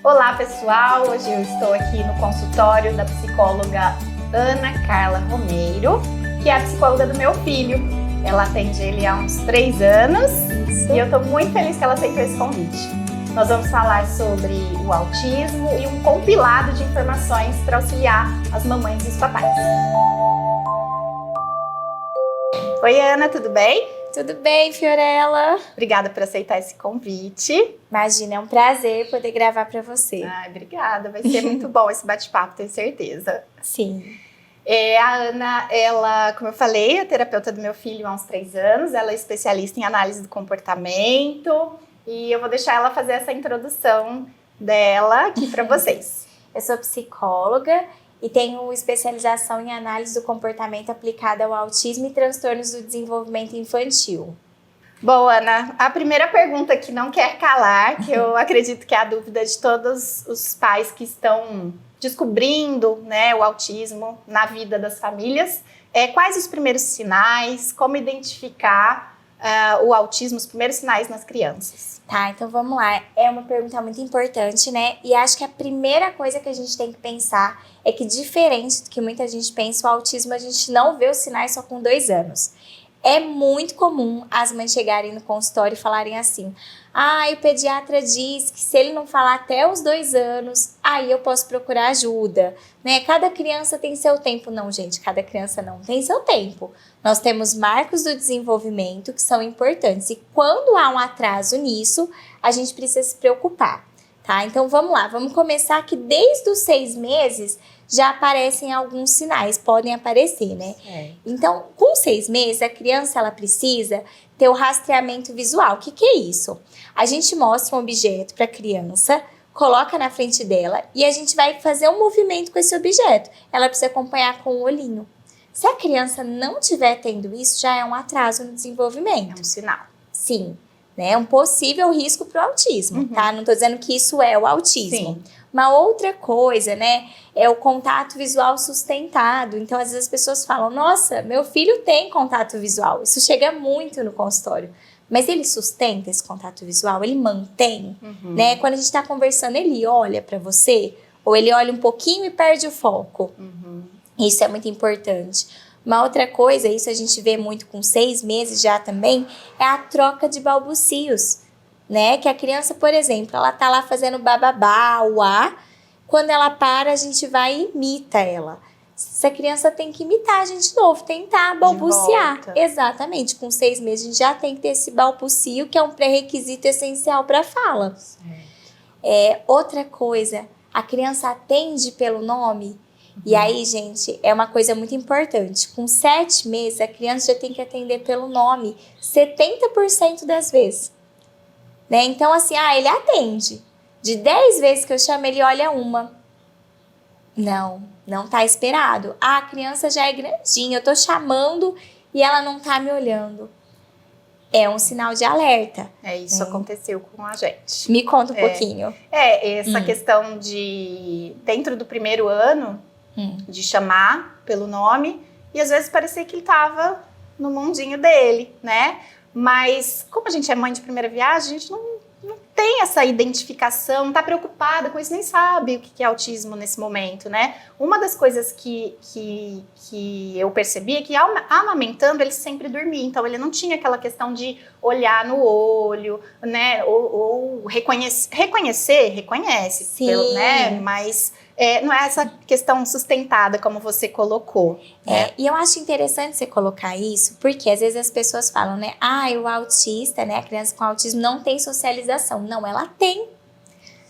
Olá pessoal, hoje eu estou aqui no consultório da psicóloga Ana Carla Romeiro, que é a psicóloga do meu filho. Ela atende ele há uns 3 anos e eu estou muito feliz que ela aceitou esse convite. Nós vamos falar sobre o autismo e um compilado de informações para auxiliar as mamães e os papais. Oi Ana, tudo bem? Tudo bem, Fiorella? Obrigada por aceitar esse convite. Imagina, é um prazer poder gravar para você. Ai, obrigada, vai ser muito bom esse bate-papo, tenho certeza. Sim. A Ana, ela, como eu falei, é terapeuta do meu filho há uns 3 anos, ela é especialista em análise do comportamento e eu vou deixar ela fazer essa introdução dela aqui para vocês. Eu sou psicóloga e tenho especialização em análise do comportamento aplicada ao autismo e transtornos do desenvolvimento infantil. Bom, Ana, a primeira pergunta que não quer calar, que eu acredito que é a dúvida de todos os pais que estão descobrindo, né, o autismo na vida das famílias, é quais os primeiros sinais, como identificar o autismo, os primeiros sinais nas crianças? Tá, então vamos lá. É uma pergunta muito importante, né? E acho que a primeira coisa que a gente tem que pensar é que, diferente do que muita gente pensa, o autismo a gente não vê os sinais só com 2 anos. É muito comum as mães chegarem no consultório e falarem assim: o pediatra diz que se ele não falar até os 2 anos, aí eu posso procurar ajuda, né? Cada criança tem seu tempo. Não, gente, cada criança não tem seu tempo. Nós temos marcos do desenvolvimento que são importantes e quando há um atraso nisso, a gente precisa se preocupar, tá? Então vamos lá, vamos começar que desde os 6 meses já aparecem alguns sinais, podem aparecer, né? Então, com 6 meses, a criança ela precisa ter o rastreamento visual. O que é isso? A gente mostra um objeto para a criança, coloca na frente dela e a gente vai fazer um movimento com esse objeto. Ela precisa acompanhar com o olhinho. Se a criança não estiver tendo isso, já é um atraso no desenvolvimento. É um sinal. Sim, né? É um possível risco para o autismo, tá? Não estou dizendo que isso é o autismo. Sim. Uma outra coisa, né, é o contato visual sustentado. Então, às vezes as pessoas falam: nossa, meu filho tem contato visual. Isso chega muito no consultório. Mas ele sustenta esse contato visual? Ele mantém? Né? Quando a gente está conversando, ele olha para você? Ou ele olha um pouquinho e perde o foco? Isso é muito importante. Uma outra coisa, isso a gente vê muito com 6 meses já também, é a troca de balbucios. Né? Que a criança, por exemplo, ela tá lá fazendo bababá, uá, quando ela para, a gente vai e imita ela. Essa criança tem que imitar a gente de novo, tentar balbuciar. Exatamente, com 6 meses a gente já tem que ter esse balbucio, que é um pré-requisito essencial para a fala. Outra coisa, a criança atende pelo nome. E aí, gente, é uma coisa muito importante. Com 7 meses, a criança já tem que atender pelo nome 70% das vezes. Né? Então, assim, ele atende. De 10 vezes que eu chamo, ele olha uma. Não tá esperado. A criança já é grandinha, eu tô chamando e ela não tá me olhando. É um sinal de alerta. Isso aconteceu com a gente. Me conta um pouquinho. Essa questão de, dentro do primeiro ano, de chamar pelo nome, e às vezes parecia que ele tava no mundinho dele, né? Mas, como a gente é mãe de primeira viagem, a gente não tem essa identificação, não tá preocupada com isso, nem sabe o que é autismo nesse momento, né? Uma das coisas que eu percebi é que, amamentando, ele sempre dormia. Então, ele não tinha aquela questão de olhar no olho, né? Ou reconhece, Sim. né? Mas não é essa questão sustentada, como você colocou. Né? E eu acho interessante você colocar isso, porque às vezes as pessoas falam, né? O autista, né? A criança com autismo não tem socialização. Não, ela tem.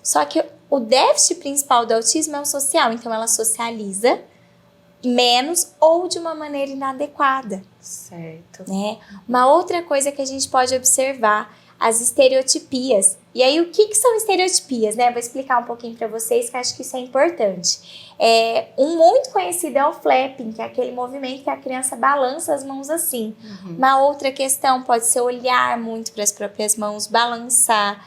Só que o déficit principal do autismo é o social. Então, ela socializa menos ou de uma maneira inadequada. Certo. Né? Uma outra coisa que a gente pode observar, as estereotipias. E aí, o que são estereotipias, né? Vou explicar um pouquinho para vocês, que acho que isso é importante. Um muito conhecido é o flapping, que é aquele movimento que a criança balança as mãos assim. Uma outra questão pode ser olhar muito para as próprias mãos, balançar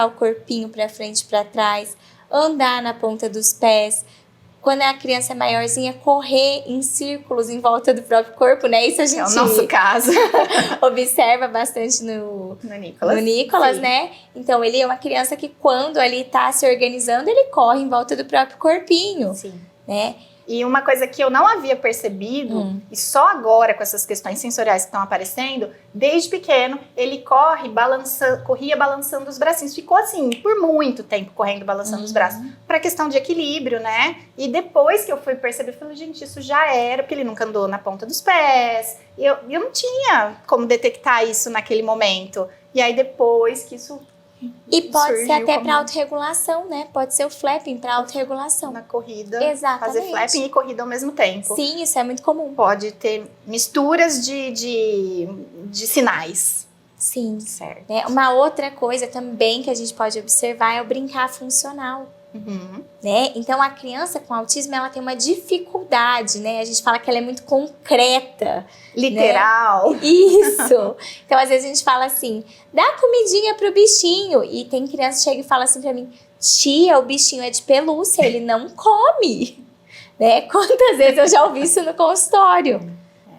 o corpinho para frente e para trás, andar na ponta dos pés. quando a criança é maiorzinha, correr em círculos em volta do próprio corpo, né? Isso a gente é o nosso caso. observa bastante no Nicolas, né? Então, ele é uma criança que quando ele tá se organizando, ele corre em volta do próprio corpinho. Sim. Né? E uma coisa que eu não havia percebido, e só agora com essas questões sensoriais que estão aparecendo, desde pequeno, ele corria balançando os bracinhos. Ficou assim, por muito tempo, correndo, balançando os braços. Pra questão de equilíbrio, né? E depois que eu fui perceber, eu falei, gente, isso já era, porque ele nunca andou na ponta dos pés. E eu não tinha como detectar isso naquele momento. E aí depois que isso... E pode ser até para autorregulação, né? Pode ser o flapping para autorregulação. Na corrida, exatamente. Fazer flapping e corrida ao mesmo tempo. Sim, isso é muito comum. Pode ter misturas de sinais. Sim. Certo. Uma outra coisa também que a gente pode observar é o brincar funcional. Né? Então, a criança com autismo, ela tem uma dificuldade, né? A gente fala que ela é muito concreta. Literal. Né? Isso. Então, às vezes a gente fala assim, dá comidinha pro bichinho. E tem criança que chega e fala assim pra mim, tia, o bichinho é de pelúcia, ele não come. Né? Quantas vezes eu já ouvi isso no consultório.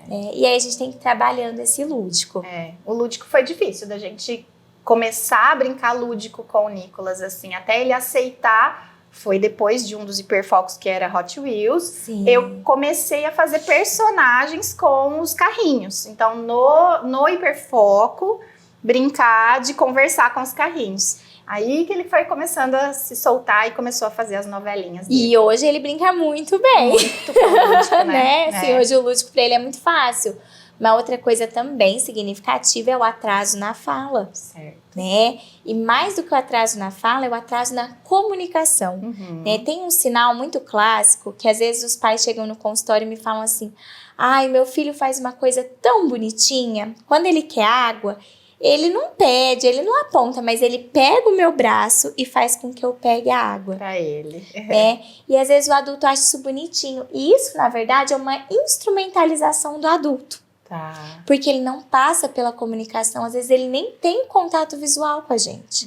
E aí a gente tem que ir trabalhando esse lúdico. O lúdico foi difícil da gente começar a brincar lúdico com o Nicolas, assim, até ele aceitar. Foi depois de um dos hiperfocos que era Hot Wheels. Sim. Eu comecei a fazer personagens com os carrinhos. Então, no hiperfoco, brincar de conversar com os carrinhos. Aí que ele foi começando a se soltar e começou a fazer as novelinhas dele. E hoje ele brinca muito bem. Muito com o lúdico, né? Assim, hoje o lúdico pra ele é muito fácil. Uma outra coisa também significativa é o atraso na fala. Certo. Né? E mais do que o atraso na fala, é o atraso na comunicação. Né? Tem um sinal muito clássico que às vezes os pais chegam no consultório e me falam assim, ai, meu filho faz uma coisa tão bonitinha, quando ele quer água, ele não pede, ele não aponta, mas ele pega o meu braço e faz com que eu pegue a água. Pra ele. E às vezes o adulto acha isso bonitinho. E isso, na verdade, é uma instrumentalização do adulto. Tá. Porque ele não passa pela comunicação, às vezes ele nem tem contato visual com a gente.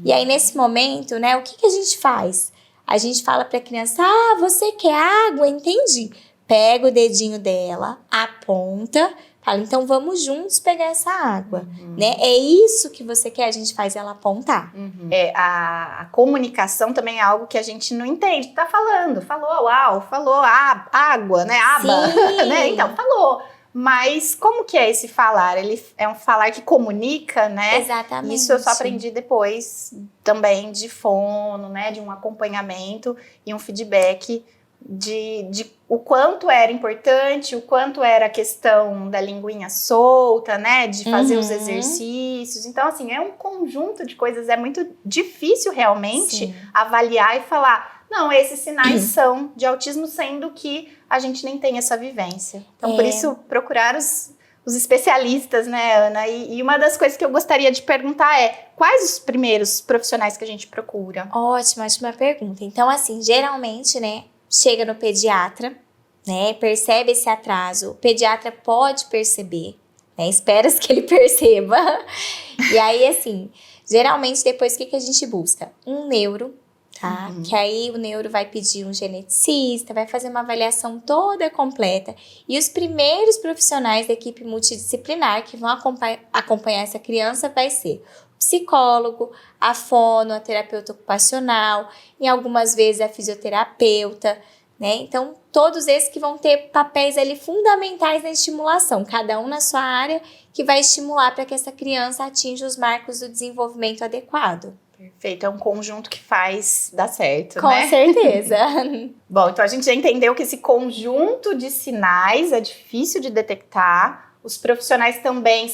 E aí, nesse momento, né, o que a gente faz? A gente fala pra criança, você quer água? Entendi. Pega o dedinho dela, aponta, fala, então vamos juntos pegar essa água. Né? É isso que você quer, a gente faz ela apontar. A comunicação também é algo que a gente não entende. Tá falando, falou água, né? Aba, né? Então, falou. Mas como que é esse falar? Ele é um falar que comunica, né? Exatamente. Isso eu só aprendi depois também de fono, né? De um acompanhamento e um feedback de o quanto era importante, o quanto era a questão da linguinha solta, né? De fazer os exercícios. Então, assim, é um conjunto de coisas. É muito difícil realmente avaliar e falar... Não, esses sinais são de autismo, sendo que a gente nem tem essa vivência. Então, por isso, procurar os especialistas, né, Ana? E uma das coisas que eu gostaria de perguntar é, quais os primeiros profissionais que a gente procura? Ótima pergunta. Então, assim, geralmente, né, chega no pediatra, né, percebe esse atraso. O pediatra pode perceber, né, espera-se que ele perceba. E aí, assim, geralmente, depois, o que a gente busca? Um neuro. Tá? Que aí o neuro vai pedir um geneticista, vai fazer uma avaliação toda completa. E os primeiros profissionais da equipe multidisciplinar que vão acompanhar essa criança vai ser o psicólogo, a fono, a terapeuta ocupacional, e algumas vezes a fisioterapeuta, né? Então, todos esses que vão ter papéis ali fundamentais na estimulação, cada um na sua área, que vai estimular para que essa criança atinja os marcos do desenvolvimento adequado. Perfeito, é um conjunto que faz dar certo, Com certeza. Bom, então a gente já entendeu que esse conjunto de sinais é difícil de detectar. Os profissionais também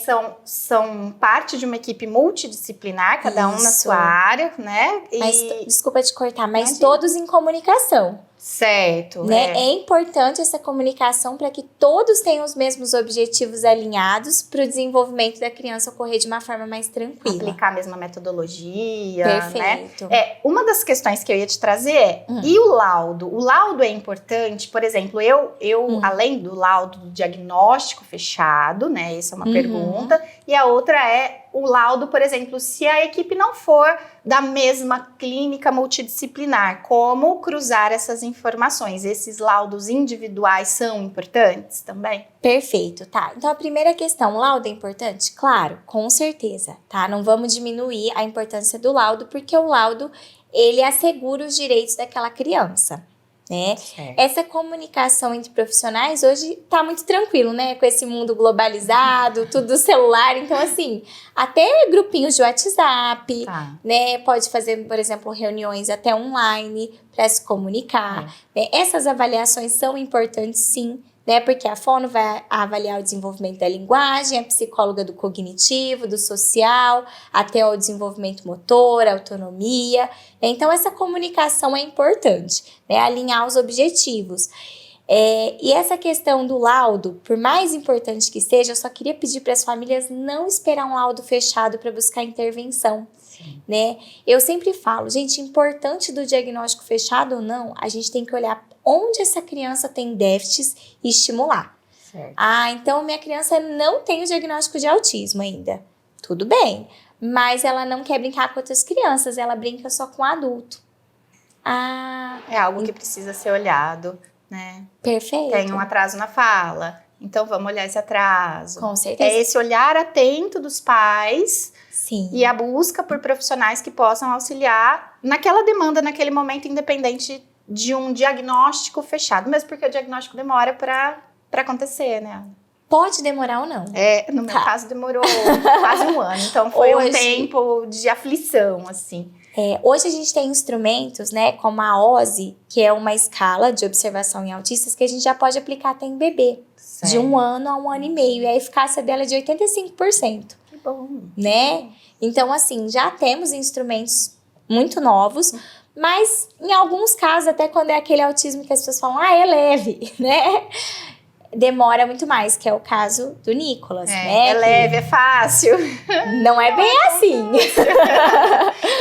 são parte de uma equipe multidisciplinar, cada um na sua área, né? Mas, desculpa te cortar, mas todos em comunicação. Certo. Né? É importante essa comunicação para que todos tenham os mesmos objetivos alinhados para o desenvolvimento da criança ocorrer de uma forma mais tranquila. Aplicar a mesma metodologia. Perfeito. Né? Uma das questões que eu ia te trazer é, e o laudo? O laudo é importante, por exemplo, eu além do laudo do diagnóstico fechado, né? Essa é uma pergunta. E a outra é o laudo, por exemplo, se a equipe não for da mesma clínica multidisciplinar, como cruzar essas informações? Esses laudos individuais são importantes também? Perfeito, tá. Então, a primeira questão, o laudo é importante? Claro, com certeza, tá? Não vamos diminuir a importância do laudo, porque o laudo, ele assegura os direitos daquela criança, né? Essa comunicação entre profissionais hoje tá muito tranquilo, né? Com esse mundo globalizado, tudo celular. Então, assim, até grupinhos de WhatsApp, né? Pode fazer, por exemplo, reuniões até online para se comunicar. Né? Essas avaliações são importantes, sim. Né, porque a fono vai avaliar o desenvolvimento da linguagem, a psicóloga do cognitivo, do social, até o desenvolvimento motor, autonomia. Né? Então, essa comunicação é importante, né, alinhar os objetivos. E essa questão do laudo, por mais importante que seja, eu só queria pedir para as famílias não esperar um laudo fechado para buscar intervenção. Né? Eu sempre falo, gente, importante do diagnóstico fechado ou não, a gente tem que olhar onde essa criança tem déficits e estimular. Certo. Então minha criança não tem o diagnóstico de autismo ainda. Tudo bem, mas ela não quer brincar com outras crianças, ela brinca só com adulto. É algo que precisa ser olhado, né? Perfeito. Tem um atraso na fala, então vamos olhar esse atraso. Com certeza. É esse olhar atento dos pais. Sim. E a busca por profissionais que possam auxiliar naquela demanda, naquele momento, independente de um diagnóstico fechado. Mesmo porque o diagnóstico demora para acontecer, né? Pode demorar ou não. No meu caso demorou quase um ano. Então foi um tempo de aflição, assim. Hoje a gente tem instrumentos, né, como a OSE, que é uma escala de observação em autistas que a gente já pode aplicar até em bebê. Certo. De 1 ano a 1 ano e meio. E a eficácia dela é de 85%. Bom. Né? Então, assim, já temos instrumentos muito novos, mas em alguns casos, até quando é aquele autismo que as pessoas falam, é leve, né? Demora muito mais, que é o caso do Nicolas, né? É leve, é fácil. Não é bem assim.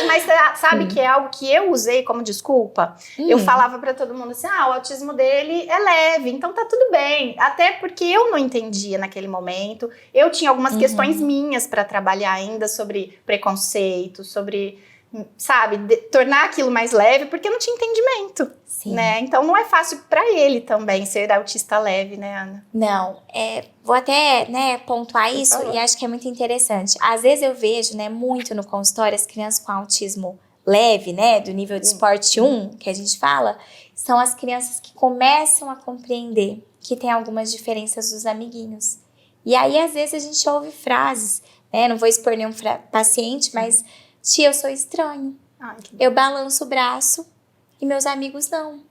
Mas sabe que é algo que eu usei como desculpa? Eu falava pra todo mundo assim, o autismo dele é leve, então tá tudo bem. Até porque eu não entendia naquele momento. Eu tinha algumas questões minhas pra trabalhar ainda sobre preconceito, sobre, sabe, tornar aquilo mais leve, porque eu não tinha entendimento. Sim. Né? Então não é fácil para ele também ser autista leve, né, Ana? Não, vou até, né, pontuar isso e acho que é muito interessante. Às vezes eu vejo, né, muito no consultório as crianças com autismo leve, né, do nível de esporte 1, que a gente fala, são as crianças que começam a compreender que tem algumas diferenças dos amiguinhos. E aí às vezes a gente ouve frases, né, não vou expor nenhum paciente, mas tia, eu sou estranho. Eu balanço o braço e meus amigos não.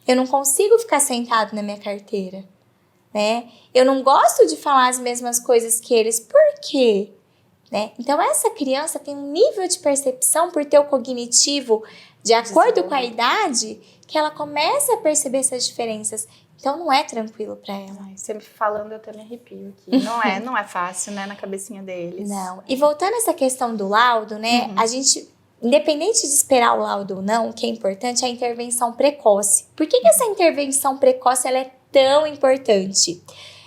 Eu não consigo ficar sentado na minha carteira, né? Eu não gosto de falar as mesmas coisas que eles. Por quê? Né? Então, essa criança tem um nível de percepção por ter o cognitivo de acordo com a idade que ela começa a perceber essas diferenças. Então, não é tranquilo para ela. Você me falando, eu até me arrepio aqui. Não é fácil, né? Na cabecinha deles. Não. E voltando a essa questão do laudo, né? A gente... Independente de esperar o laudo ou não, o que é importante é a intervenção precoce. Por que essa intervenção precoce ela é tão importante?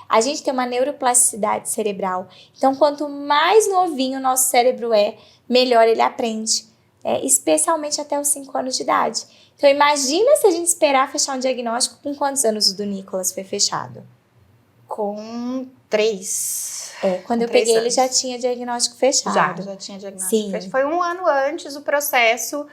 A gente tem uma neuroplasticidade cerebral. Então, quanto mais novinho o nosso cérebro melhor ele aprende. Especialmente até os 5 anos de idade. Então, imagina se a gente esperar fechar um diagnóstico. Com quantos anos o do Nicolas foi fechado? Com 3. Quando eu peguei, ele já tinha diagnóstico fechado. Já tinha diagnóstico fechado. Foi 1 ano antes o processo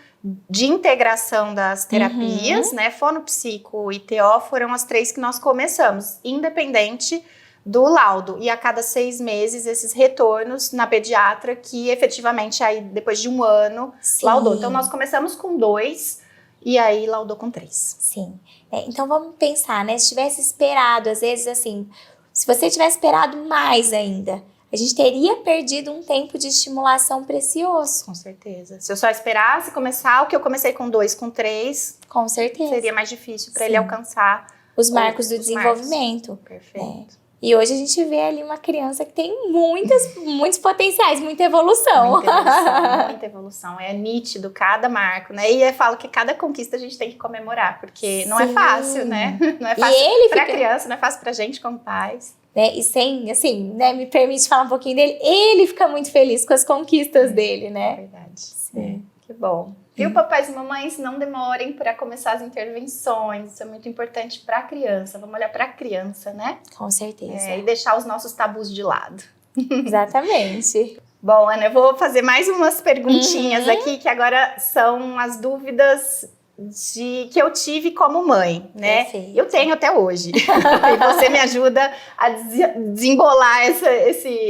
de integração das terapias, né? Fono, psico e TO foram as 3 que nós começamos, independente do laudo. E a cada 6 meses, esses retornos na pediatra, que efetivamente aí, depois de 1 ano, laudou. Então, nós começamos com 2 e aí laudou com 3. Sim. Então, vamos pensar, né? Se tivesse esperado, às vezes, assim... Se você tivesse esperado mais ainda, a gente teria perdido um tempo de estimulação precioso. Com certeza. Se eu só esperasse começar o que eu comecei com 2, com 3... Com certeza. Seria mais difícil para ele alcançar... Os marcos do desenvolvimento. Perfeito. E hoje a gente vê ali uma criança que tem muitos potenciais, muita evolução. Muita evolução. É nítido cada marco, né? E eu falo que cada conquista a gente tem que comemorar, porque não é fácil, né? Não é fácil pra criança, não é fácil pra gente como pais. né? E sem, assim, né, me permite falar um pouquinho dele, ele fica muito feliz com as conquistas dele, né? Verdade. Sim. Que bom. Viu, papais e mamães, não demorem para começar as intervenções. Isso é muito importante para a criança. Vamos olhar para a criança, né? Com certeza. E deixar os nossos tabus de lado. Exatamente. Bom, Ana, eu vou fazer mais umas perguntinhas aqui, que agora são as dúvidas que eu tive como mãe, né? Perfeito. Eu tenho até hoje. E você me ajuda a desembolar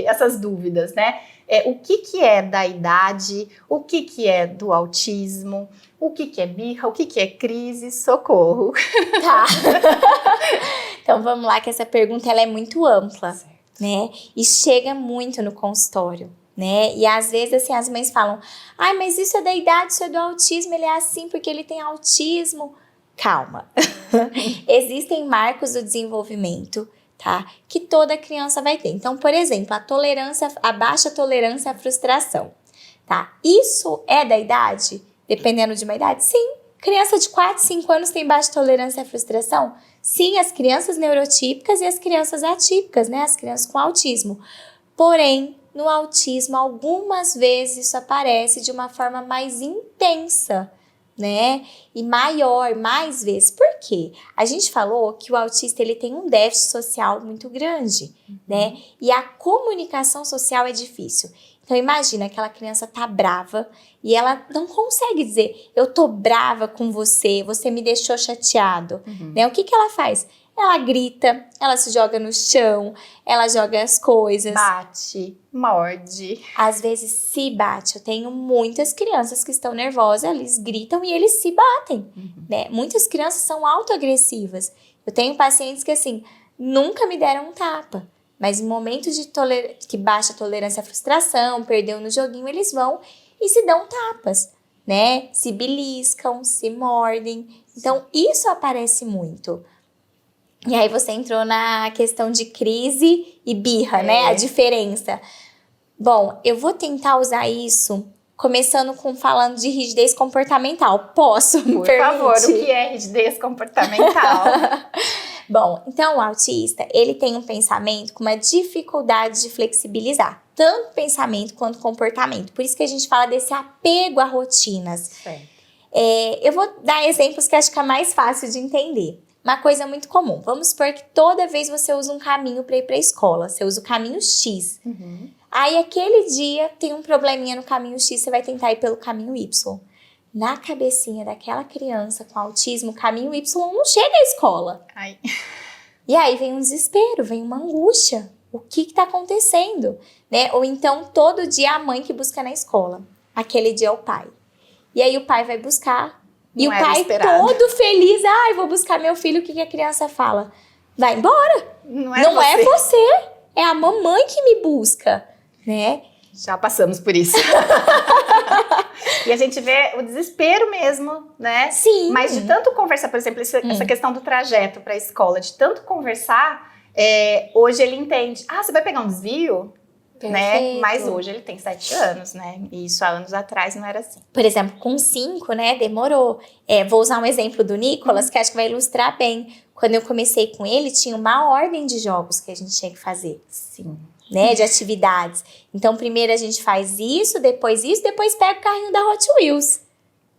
essas dúvidas, né? O que é da idade, o que é do autismo, o que é birra, o que é crise, socorro. Tá. Então vamos lá, que essa pergunta ela é muito ampla, Certo. né? E chega muito no consultório, né? E às vezes assim as mães falam: ai, mas isso é da idade, isso é do autismo, ele é assim porque ele tem autismo. Calma. Existem marcos do desenvolvimento, tá? Que toda criança vai ter. Então, por exemplo, a baixa tolerância à frustração, tá? Isso é da idade? Dependendo de uma idade? Sim. Criança de 4, 5 anos tem baixa tolerância à frustração? Sim, as crianças neurotípicas e as crianças atípicas, né? As crianças com autismo. Porém, no autismo, algumas vezes isso aparece de uma forma mais intensa, né? E maior, mais vezes. Por quê? A gente falou que o autista ele tem um déficit social muito grande, né? E a comunicação social é difícil. Então imagina, aquela criança tá brava e ela não consegue dizer: eu tô brava com você, você me deixou chateado, né? O que ela faz? Ela grita, ela se joga no chão, ela joga as coisas. Bate, morde. Às vezes se bate. Eu tenho muitas crianças que estão nervosas, eles gritam e eles se batem, né? Muitas crianças são autoagressivas. Eu tenho pacientes que, assim, nunca me deram um tapa. Mas em momentos de que baixa a tolerância à frustração, perdeu no joguinho, eles vão e se dão tapas, né? Se beliscam, se mordem. Então, isso aparece muito. E aí você entrou na questão de crise e birra, né? A diferença. Bom, eu vou tentar usar isso começando falando de rigidez comportamental. Posso? Por favor, o que é rigidez comportamental? Bom, então o autista, ele tem um pensamento com uma dificuldade de flexibilizar, tanto pensamento quanto comportamento. Por isso que a gente fala desse apego a rotinas. Certo. Eu vou dar exemplos que acho que é mais fácil de entender. Uma coisa muito comum, vamos supor que toda vez você usa um caminho para ir para a escola, você usa o caminho X. Aí aquele dia tem um probleminha no caminho X, você vai tentar ir pelo caminho Y. Na cabecinha daquela criança com autismo, o caminho Y não chega à escola. Ai. E aí vem um desespero, vem uma angústia. O que está acontecendo? Né? Ou então, todo dia a mãe que busca na escola. Aquele dia é o pai. E aí o pai vai buscar. E o pai todo feliz. Ai, vou buscar meu filho. O que a criança fala? Vai embora. Não é você. É a mamãe que me busca. Né? Já passamos por isso. E a gente vê o desespero mesmo, né? Sim. Mas de tanto conversar, por exemplo, essa questão do trajeto para a escola, de tanto conversar, hoje ele entende. Ah, você vai pegar um desvio? Né? Mas hoje ele tem 7 anos, né? E isso há anos atrás não era assim. Por exemplo, com 5, né? Demorou. Vou usar um exemplo do Nicolas, que acho que vai ilustrar bem. Quando eu comecei com ele, tinha uma ordem de jogos que a gente tinha que fazer. Sim. Né, de atividades. Então, primeiro a gente faz isso, depois pega o carrinho da Hot Wheels.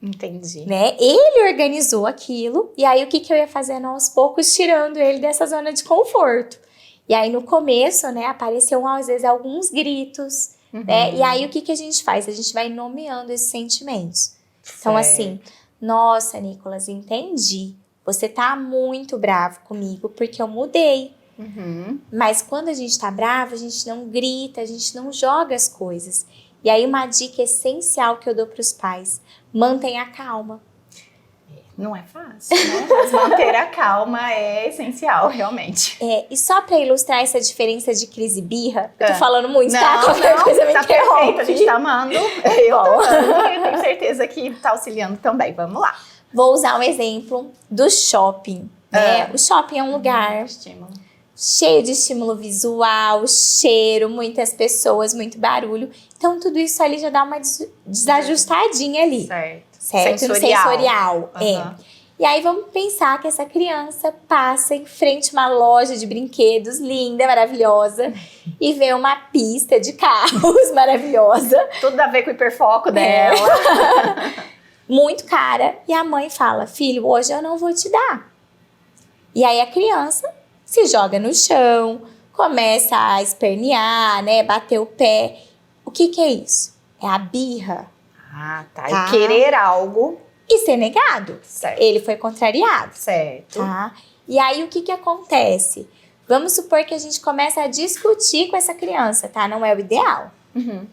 Entendi. Né? Ele organizou aquilo, e aí o que eu ia fazendo aos poucos, tirando ele dessa zona de conforto. E aí no começo, né, apareceu às vezes alguns gritos, né? E aí o que a gente faz? A gente vai nomeando esses sentimentos. Então assim, nossa, Nicolas, entendi. Você tá muito bravo comigo porque eu mudei. Mas quando a gente tá bravo, a gente não grita, a gente não joga as coisas. E aí uma dica essencial que eu dou pros pais: mantenha a calma. Não é fácil, né? Mas manter a calma é essencial, realmente. E só pra ilustrar essa diferença de crise e birra, eu tô falando muito, não, tá? Qualquer coisa me tá perfeito, a gente tá amando. Eu tô amando, eu tenho certeza que tá auxiliando também. Vamos lá. Vou usar um exemplo do shopping, né? O shopping é um lugar cheio de estímulo visual, cheiro, muitas pessoas, muito barulho. Então, tudo isso ali já dá uma desajustadinha ali. Certo. Sensorial. E aí vamos pensar que essa criança passa em frente a uma loja de brinquedos linda, maravilhosa, e vê uma pista de carros maravilhosa. Tudo a ver com o hiperfoco dela. Muito cara. E a mãe fala, filho, hoje eu não vou te dar. E aí a criança se joga no chão, começa a espernear, né, bater o pé. O que é isso? É a birra. Ah, tá. E querer algo. E ser negado. Certo. Ele foi contrariado. Certo. Tá? E aí, o que acontece? Vamos supor que a gente começa a discutir com essa criança, tá? Não é o ideal. Uhum.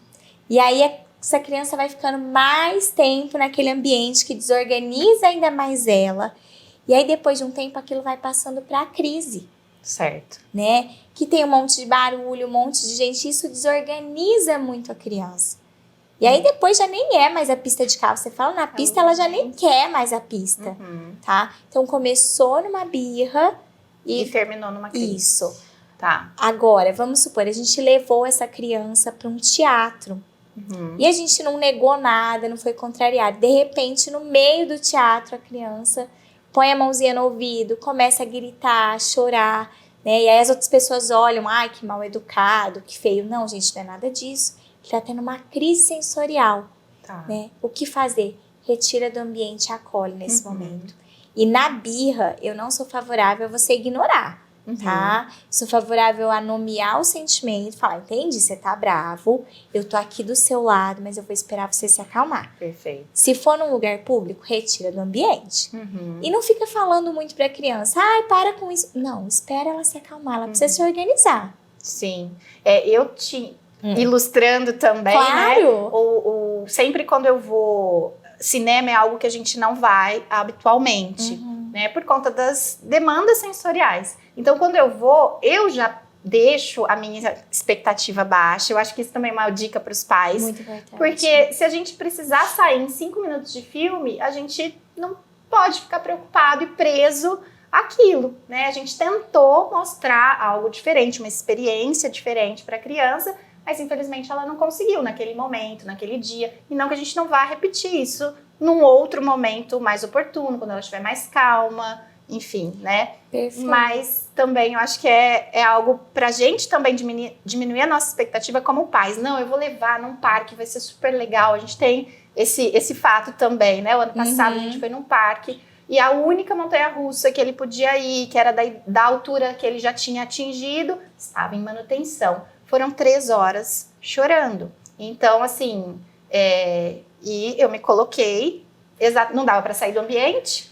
E aí, essa criança vai ficando mais tempo naquele ambiente que desorganiza ainda mais ela. E aí, depois de um tempo, aquilo vai passando para a crise. Certo. Né? Que tem um monte de barulho, um monte de gente. Isso desorganiza muito a criança. E aí depois já nem é mais a pista de carro. Você fala na pista, ela já nem quer mais a pista, tá? Então começou numa birra e terminou numa crise. Isso. Tá. Agora, vamos supor, a gente levou essa criança para um teatro. E a gente não negou nada, não foi contrariado. De repente, no meio do teatro, a criança põe a mãozinha no ouvido, começa a gritar, a chorar, né? E aí as outras pessoas olham, ai, que mal educado, que feio. Não, gente, não é nada disso. Ele está tendo uma crise sensorial, né? O que fazer? Retira do ambiente e acolhe nesse momento. E na birra, eu não sou favorável a você ignorar, tá? Sou favorável a nomear o sentimento, falar, entende? Você tá bravo, eu tô aqui do seu lado, mas eu vou esperar você se acalmar. Perfeito. Se for num lugar público, retira do ambiente. E não fica falando muito pra criança, ai, para com isso. Não, espera ela se acalmar, ela precisa se organizar. Sim. Eu tinha... Ilustrando também, claro. Né? Sempre quando eu vou... Cinema é algo que a gente não vai habitualmente, né? Por conta das demandas sensoriais. Então, quando eu vou, eu já deixo a minha expectativa baixa. Eu acho que isso também é uma dica para os pais. Muito importante. Porque se a gente precisar sair em 5 minutos de filme, a gente não pode ficar preocupado e preso àquilo, né? A gente tentou mostrar algo diferente, uma experiência diferente para a criança, mas infelizmente ela não conseguiu naquele momento, naquele dia. E não que a gente não vá repetir isso num outro momento mais oportuno, quando ela estiver mais calma, enfim, né? Perfeito. Mas também eu acho que é algo pra gente também diminuir a nossa expectativa como pais. Não, eu vou levar num parque, vai ser super legal. A gente tem esse fato também, né? O ano passado a gente foi num parque e a única montanha-russa que ele podia ir, que era da altura que ele já tinha atingido, estava em manutenção. Foram 3 horas chorando. Então, assim, e eu me coloquei, não dava para sair do ambiente,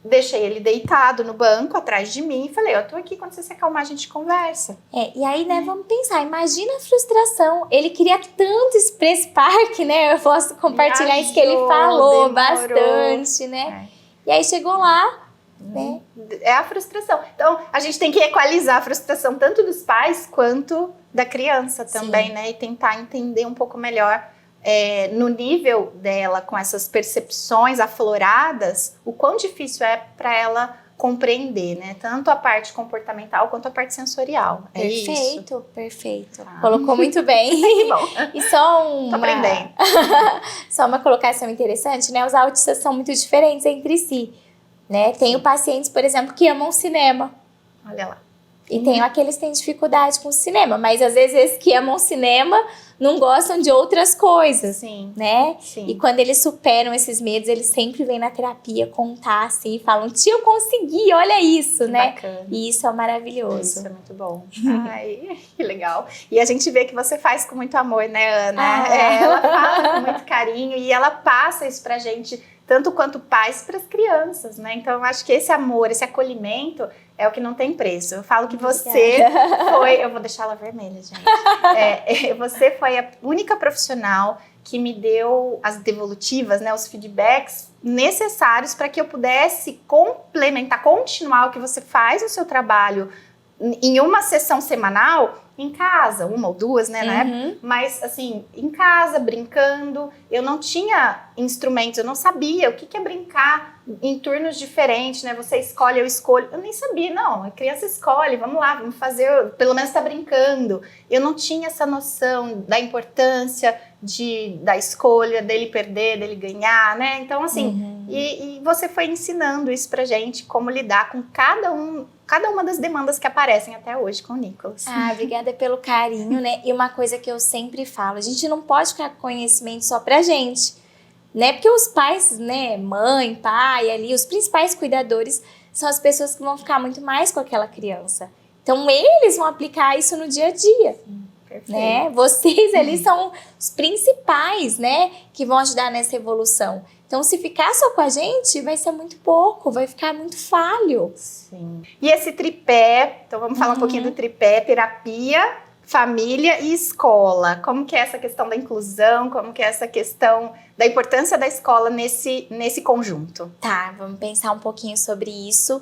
deixei ele deitado no banco atrás de mim e falei, eu tô aqui, quando você se acalmar a gente conversa. E aí, né, vamos pensar, imagina a frustração. Ele queria tanto ir pra esse parque, né? Eu posso compartilhar isso que ele falou bastante, né? E aí chegou lá, né? É a frustração. Então, a gente tem que equalizar a frustração tanto dos pais quanto da criança também, né? E tentar entender um pouco melhor no nível dela, com essas percepções afloradas, o quão difícil é para ela compreender, né? Tanto a parte comportamental quanto a parte sensorial. Perfeito, perfeito. Colocou muito bem. Bom. E só Tô aprendendo. Só uma colocação interessante, né? Os autistas são muito diferentes entre si, né? Tenho pacientes, por exemplo, que amam cinema. Olha lá. E tenho aqueles que têm dificuldade com o cinema, mas às vezes esses que amam cinema não gostam de outras coisas, né? Sim. E quando eles superam esses medos, eles sempre vêm na terapia contar assim, falam, tia, eu consegui, olha isso, né? Bacana. E isso é maravilhoso. Isso é muito bom. Ai, que legal. E a gente vê que você faz com muito amor, né, Ana? Ela fala com muito carinho e ela passa isso pra gente, tanto quanto pais, para as crianças, né? Então, eu acho que esse amor, esse acolhimento é o que não tem preço. Eu falo que você foi... Eu vou deixar ela vermelha, gente. Você foi a única profissional que me deu as devolutivas, né, os feedbacks necessários para que eu pudesse complementar, continuar o que você faz no seu trabalho em uma sessão semanal, em casa, 1 ou 2, né, na época, mas assim, em casa, brincando. Eu não tinha instrumentos, eu não sabia o que é brincar em turnos diferentes, né, você escolhe, eu escolho, eu nem sabia, não, a criança escolhe, vamos lá, vamos fazer, pelo menos tá brincando. Eu não tinha essa noção da importância da escolha, dele perder, dele ganhar, né, então assim, E você foi ensinando isso pra gente, como lidar com cada uma das demandas que aparecem até hoje com o Nicolas. Obrigada pelo carinho, né? E uma coisa que eu sempre falo, a gente não pode ficar com conhecimento só pra gente, né? Porque os pais, né, mãe, pai ali, os principais cuidadores são as pessoas que vão ficar muito mais com aquela criança. Então, eles vão aplicar isso no dia a dia. Perfeito. Né? Vocês ali são os principais, né, que vão ajudar nessa evolução. Então, se ficar só com a gente, vai ser muito pouco, vai ficar muito falho. Sim. E esse tripé, então vamos falar um pouquinho do tripé, terapia, família e escola. Como que é essa questão da inclusão, como que é essa questão da importância da escola nesse conjunto? Tá, vamos pensar um pouquinho sobre isso.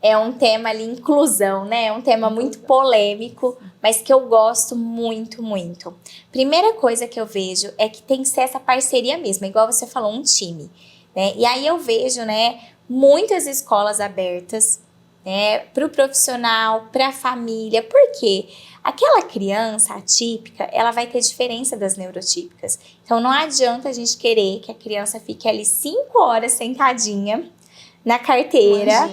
É um tema ali, inclusão, né? É um tema muito polêmico, mas que eu gosto muito, muito. Primeira coisa que eu vejo é que tem que ser essa parceria mesmo, igual você falou, um time, né? E aí eu vejo, né, muitas escolas abertas, né, para o profissional, para a família. Por quê? Aquela criança atípica, ela vai ter diferença das neurotípicas. Então não adianta a gente querer que a criança fique ali 5 horas sentadinha na carteira,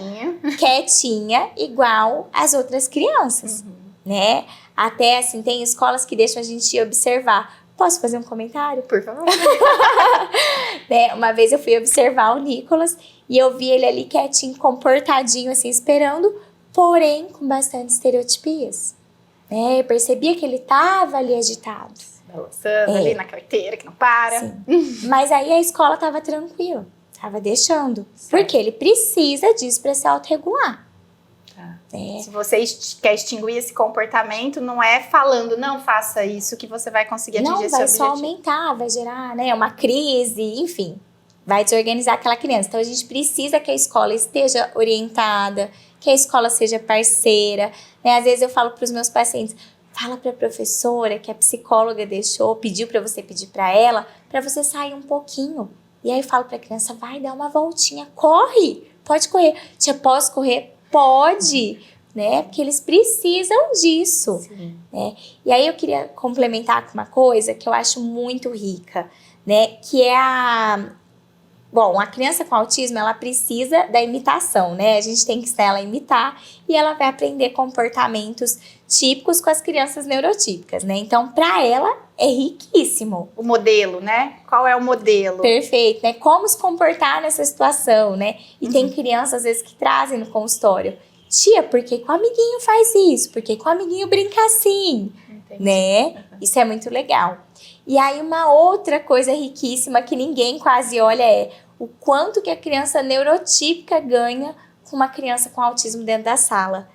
quietinha, igual as outras crianças, né? Até, assim, tem escolas que deixam a gente observar. Posso fazer um comentário? Por favor. Né? Uma vez eu fui observar o Nicolas e eu vi ele ali quietinho, comportadinho, assim, esperando, porém com bastante estereotipias. Né? Eu percebia que ele tava ali agitado. Balançando ali na carteira, que não para. Sim. Mas aí a escola tava tranquila. Tava deixando. Certo. Porque ele precisa disso para se autorregular. Tá. Se você quer extinguir esse comportamento, não é falando, não faça isso que você vai conseguir atingir esse objetivo. Não, vai só aumentar, vai gerar, né, uma crise, enfim. Vai desorganizar aquela criança. Então, a gente precisa que a escola esteja orientada, que a escola seja parceira. Né? Às vezes eu falo para os meus pacientes, fala para a professora que a psicóloga pediu para você pedir para ela, para você sair um pouquinho. E aí eu falo pra criança, vai dar uma voltinha, corre, pode correr. Tia, posso correr? Pode, né? Porque eles precisam disso. Né? E aí eu queria complementar com uma coisa que eu acho muito rica, né? Que é Bom, a criança com autismo, ela precisa da imitação, né? A gente tem que ensinar ela a imitar e ela vai aprender comportamentos típicos com as crianças neurotípicas, né? Então, para ela, é riquíssimo. O modelo, né? Qual é o modelo? Perfeito, né? Como se comportar nessa situação, né? E tem crianças, às vezes, que trazem no consultório. Tia, por que o amiguinho faz isso? Por que o amiguinho brinca assim? Entendi. Né? Isso é muito legal. E aí, uma outra coisa riquíssima que ninguém quase olha é o quanto que a criança neurotípica ganha com uma criança com autismo dentro da sala.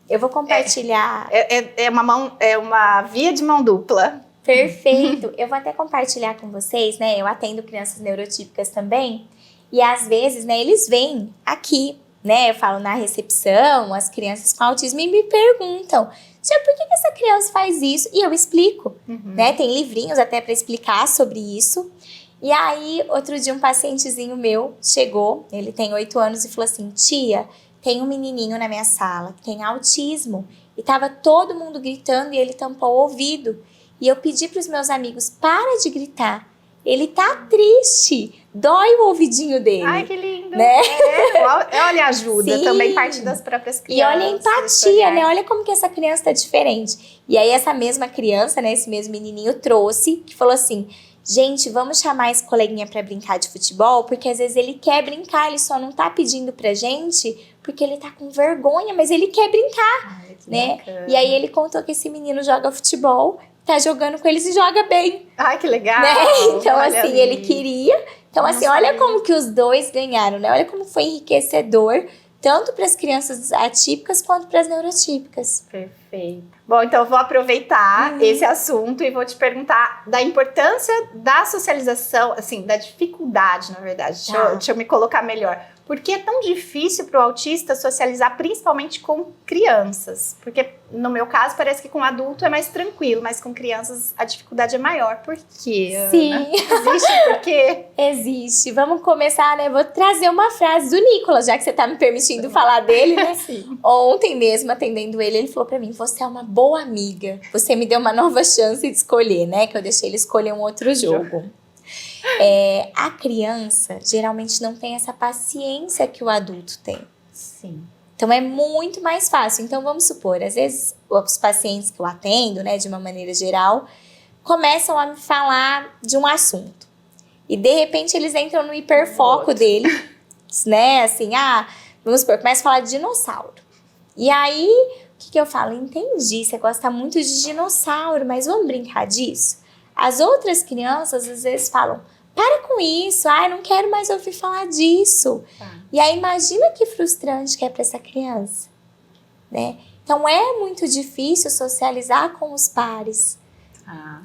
Eu vou compartilhar... É uma via de mão dupla. Perfeito. Eu vou até compartilhar com vocês, né? Eu atendo crianças neurotípicas também. E às vezes, né, eles vêm aqui, né? Eu falo na recepção, as crianças com autismo e me perguntam, tia, por que essa criança faz isso? E eu explico, né? Tem livrinhos até para explicar sobre isso. E aí, outro dia um pacientezinho meu chegou, ele tem 8 anos e falou assim, tia, tem um menininho na minha sala que tem autismo. E tava todo mundo gritando e ele tampou o ouvido. E eu pedi para os meus amigos, para de gritar. Ele tá triste, dói o ouvidinho dele. Ai, que lindo. Né? Olha a ajuda, Sim. Também parte das próprias crianças. E olha a empatia, né? Olha como que essa criança tá diferente. E aí essa mesma criança, né, esse mesmo menininho trouxe, que falou assim, gente, vamos chamar esse coleguinha pra brincar de futebol, porque às vezes ele quer brincar, ele só não tá pedindo pra gente, porque ele tá com vergonha, mas ele quer brincar, né? Bacana. E aí ele contou que esse menino joga futebol, tá jogando com eles e joga bem. Ai, que legal! Né? Então, olha assim, ali. Ele queria. Então, assim, olha como que os dois ganharam, né? Olha como foi enriquecedor, tanto para as crianças atípicas quanto para as neurotípicas. Perfeito. Bom, então eu vou aproveitar esse assunto e vou te perguntar da importância da socialização, assim, da dificuldade, na verdade. Deixa eu me colocar melhor. Por que é tão difícil para o autista socializar, principalmente com crianças? Porque, no meu caso, parece que com adulto é mais tranquilo, mas com crianças a dificuldade é maior. Por quê, Ana? Sim. Existe por quê? Existe. Vamos começar, né? Vou trazer uma frase do Nicolas, já que você tá me permitindo falar dele, né? Sim. Ontem mesmo, atendendo ele falou pra mim, você é uma boa amiga. Você me deu uma nova chance de escolher, né? Que eu deixei ele escolher um outro jogo. A criança geralmente não tem essa paciência que o adulto tem. Sim. Então é muito mais fácil. Então vamos supor, às vezes os pacientes que eu atendo, né, de uma maneira geral, começam a me falar de um assunto. E de repente eles entram no hiperfoco dele, né? Assim, vamos supor, começa a falar de dinossauro. E aí, o que eu falo? Entendi, você gosta muito de dinossauro, mas vamos brincar disso? As outras crianças às vezes falam, para com isso, não quero mais ouvir falar disso. E aí imagina que frustrante que é para essa criança, né? Então é muito difícil socializar com os pares.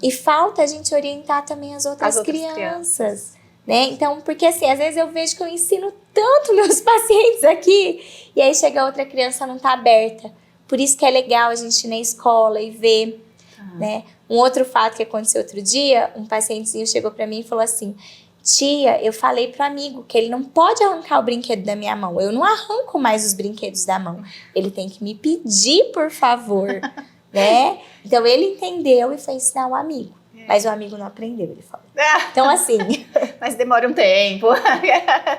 E falta a gente orientar também as outras crianças. Né? Então, porque assim, às vezes eu vejo que eu ensino tanto meus pacientes aqui, e aí chega outra criança não tá aberta. Por isso que é legal a gente ir na escola e ver, né? Um outro fato que aconteceu outro dia, um pacientezinho chegou pra mim e falou assim, tia, eu falei pro amigo que ele não pode arrancar o brinquedo da minha mão, eu não arranco mais os brinquedos da mão, ele tem que me pedir, por favor, né? Então ele entendeu e foi ensinar o amigo. Mas o amigo não aprendeu, ele falou. Então, assim... Mas demora um tempo.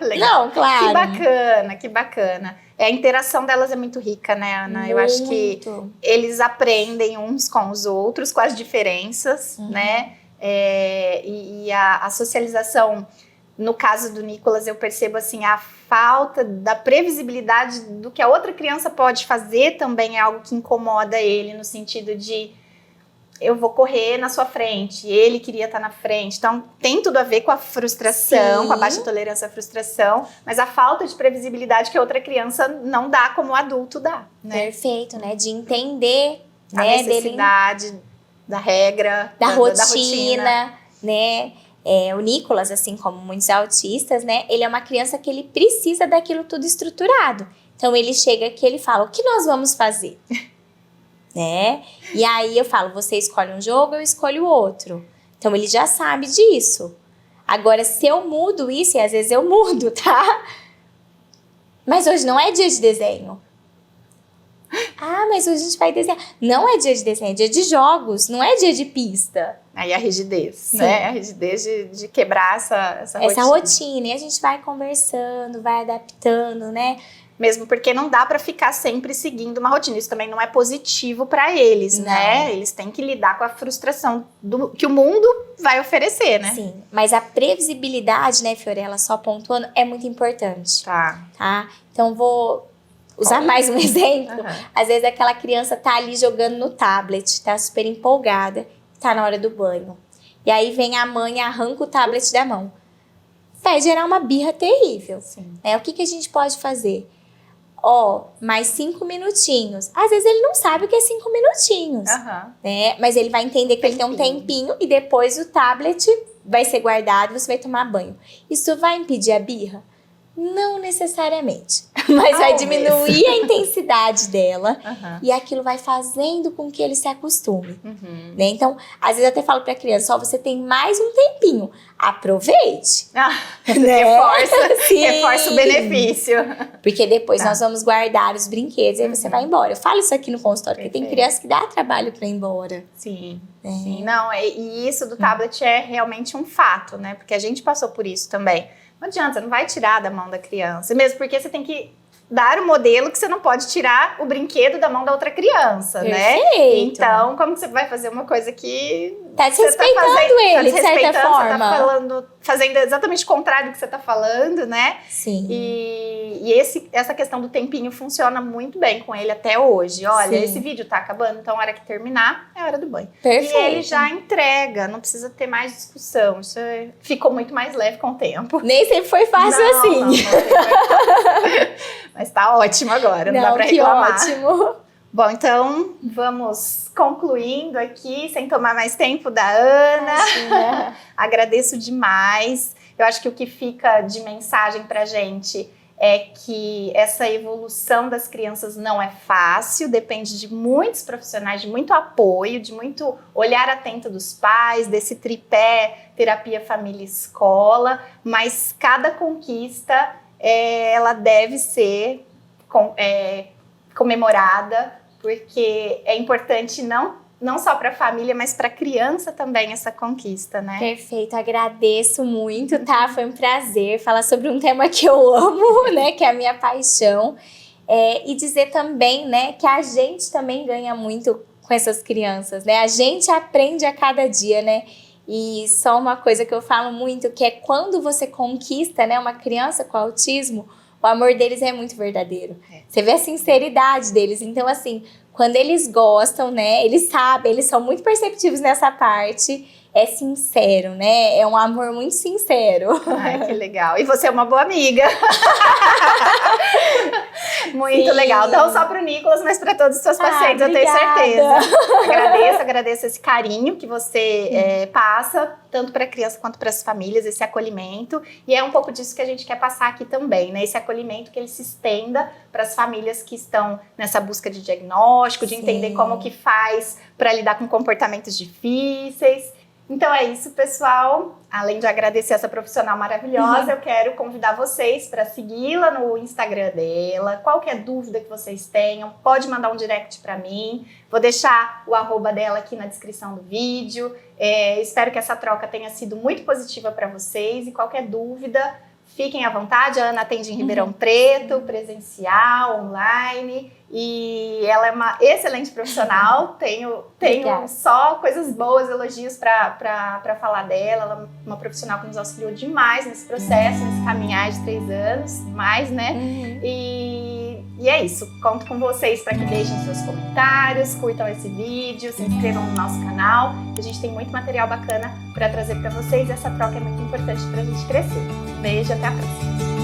Legal. Não, claro. Que bacana, que bacana. A interação delas é muito rica, né, Ana? Muito. Eu acho que eles aprendem uns com os outros, com as diferenças, né? E a socialização, no caso do Nicolas, eu percebo, assim, a falta da previsibilidade do que a outra criança pode fazer também é algo que incomoda ele, no sentido de... eu vou correr na sua frente, ele queria estar na frente. Então, tem tudo a ver com a frustração, Sim. com a baixa tolerância à frustração, mas a falta de previsibilidade que a outra criança não dá como o adulto dá, né? Perfeito, né? De entender, a necessidade da regra, da rotina, da rotina, né? O Nicolas, assim como muitos autistas, né? Ele é uma criança que ele precisa daquilo tudo estruturado. Então, ele chega aqui e ele fala, o que nós vamos fazer? Né? E aí eu falo, você escolhe um jogo, eu escolho outro. Então ele já sabe disso. Agora, se eu mudo isso, e às vezes eu mudo, tá? Mas hoje não é dia de desenho. Mas hoje a gente vai desenhar. Não é dia de desenho, é dia de jogos, não é dia de pista. Aí a rigidez, né? A rigidez de quebrar essa rotina. E a gente vai conversando, vai adaptando, né? Mesmo porque não dá para ficar sempre seguindo uma rotina. Isso também não é positivo para eles, né? Eles têm que lidar com a frustração que o mundo vai oferecer, né? Sim, mas a previsibilidade, né, Fiorella, só pontuando, é muito importante. Tá? Então, vou usar mais um exemplo. Às vezes aquela criança tá ali jogando no tablet, tá super empolgada, tá na hora do banho. E aí vem a mãe e arranca o tablet da mão. Vai gerar uma birra terrível. Né? O que a gente pode fazer? Mais 5 minutinhos. Às vezes ele não sabe o que é 5 minutinhos. Né? Mas ele vai entender que ele tem um tempinho e depois o tablet vai ser guardado e você vai tomar banho. Isso vai impedir a birra? Não necessariamente. Mas vai diminuir a intensidade dela e aquilo vai fazendo com que ele se acostume. Né? Então, às vezes eu até falo pra criança, você tem mais um tempinho. Aproveite. Né? Reforça o benefício. Porque depois nós vamos guardar os brinquedos e aí você vai embora. Eu falo isso aqui no consultório, porque tem criança que dá trabalho pra ir embora. Sim. Não, e isso do tablet é realmente um fato, né? Porque a gente passou por isso também. Não adianta, você não vai tirar da mão da criança. Mesmo porque você tem que dar o modelo que você não pode tirar o brinquedo da mão da outra criança, né? Então, como que você vai fazer uma coisa que... Tá desrespeitando ele, de certa forma. Você tá fazendo exatamente o contrário do que você tá falando, né? Sim. E essa questão do tempinho funciona muito bem com ele até hoje. Olha, esse vídeo tá acabando, então a hora que terminar é a hora do banho. Perfeito. E ele já entrega, não precisa ter mais discussão. Isso ficou muito mais leve com o tempo. Nem sempre foi fácil assim. Não sempre foi fácil. Mas tá ótimo agora, não dá pra reclamar. Que ótimo. Bom, então vamos concluindo aqui, sem tomar mais tempo da Ana. Agradeço demais. Eu acho que o que fica de mensagem pra gente é que essa evolução das crianças não é fácil, depende de muitos profissionais, de muito apoio, de muito olhar atento dos pais, desse tripé terapia, família, escola, mas cada conquista ela deve ser comemorada, porque é importante não não só para a família, mas para a criança também essa conquista, né? Perfeito, agradeço muito, tá? Foi um prazer falar sobre um tema que eu amo, né? Que é a minha paixão. E dizer também, né, que a gente também ganha muito com essas crianças, né? A gente aprende a cada dia, né? E só uma coisa que eu falo muito, que é quando você conquista, né, uma criança com autismo, o amor deles é muito verdadeiro. Você vê a sinceridade deles. Então, assim, quando eles gostam, né, eles sabem, eles são muito perceptivos nessa parte. É sincero, né? É um amor muito sincero. Ai, que legal. E você é uma boa amiga. Muito legal. Não só para o Nicolas, mas para todos os seus pacientes, eu tenho certeza. Agradeço esse carinho que você passa, tanto para a criança quanto para as famílias, esse acolhimento. E é um pouco disso que a gente quer passar aqui também, né? Esse acolhimento que ele se estenda para as famílias que estão nessa busca de diagnóstico, de entender como que faz para lidar com comportamentos difíceis. Então é isso, pessoal. Além de agradecer essa profissional maravilhosa, eu quero convidar vocês para segui-la no Instagram dela. Qualquer dúvida que vocês tenham, pode mandar um direct para mim. Vou deixar o @, dela aqui na descrição do vídeo. Espero que essa troca tenha sido muito positiva para vocês. E qualquer dúvida, fiquem à vontade. A Ana atende em Ribeirão Preto, presencial, online. E ela é uma excelente profissional, tenho só coisas boas, elogios para falar dela. Ela é uma profissional que nos auxiliou demais nesse processo, nesse caminhar de 3 anos, mais, né? E é isso, conto com vocês para que deixem seus comentários, curtam esse vídeo, se inscrevam no nosso canal. A gente tem muito material bacana para trazer para vocês e essa troca é muito importante para a gente crescer. Um beijo, até a próxima!